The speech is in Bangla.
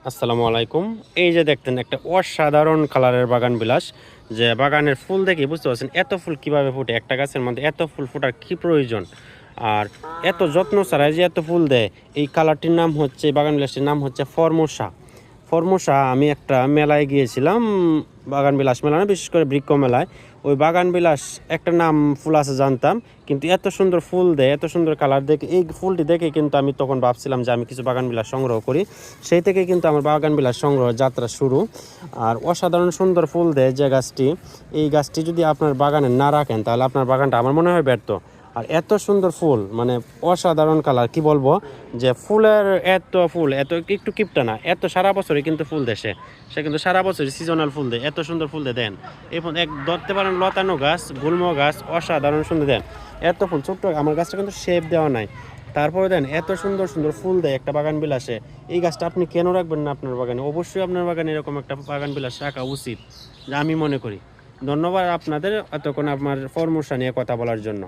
আসসালামু আলাইকুম। এই যে দেখতেন একটা অসাধারণ কালারের বাগান বিলাস, যে বাগানের ফুল দেখে বুঝতে পারছেন এত ফুল কিভাবে ফুটে, একটা গাছের মধ্যে এত ফুল ফোটার কি প্রয়োজন, আর এত যত্ন ছাড়াই যে এত ফুল দেয়। এই কালারটির নাম হচ্ছে, বাগান বিলাসটির নাম হচ্ছে ফরমোসা। ফরমোসা আমি একটা মেলায় গিয়েছিলাম, বাগান বিলাস মেলা না, বিশেষ করে বৃক্ষ মেলায়। ওই বাগান বিলাস একটা নাম ফুল আছে জানতাম, কিন্তু এত সুন্দর ফুল দেয়, এত সুন্দর কালার দেখে, এই ফুলটি দেখে কিন্তু আমি তখন ভাবছিলাম যে আমি কিছু বাগান বিলাস সংগ্রহ করি। সেই থেকে কিন্তু আমার বাগান বিলাস সংগ্রহ যাত্রা শুরু। আর অসাধারণ সুন্দর ফুল দেয় যে গাছটি, এই গাছটি যদি আপনার বাগানে না রাখেন তাহলে আপনার বাগানটা আমার মনে হয় ব্যর্থ। আর এত সুন্দর ফুল, মানে অসাধারণ কালার, কি বলবো, যে ফুলের এত ফুল, এত একটু কিপটা না, এত সারা বছরই কিন্তু ফুল দেয় সে কিন্তু সারা বছরই সিজনাল ফুল দেয়, এত সুন্দর ফুল দেয়। দেন এই ফুল এক ধরতে পারেন লতানো গাছ, গুল্ম গাছ, অসাধারণ সুন্দর দেন এত ফুল। ছোট্ট আমার গাছটা কিন্তু শেপ দেওয়া নাই, তারপরে দেন এত সুন্দর সুন্দর ফুল দেয় একটা বাগান বিলাসে। এই গাছটা আপনি কেন রাখবেন না আপনার বাগানে? অবশ্যই আপনার বাগানে এরকম একটা বাগান বিলাস রাখা উচিত, যা আমি মনে করি। ধন্যবাদ আপনাদের এতক্ষণ আমার ফরমোশা নিয়ে কথা বলার জন্য।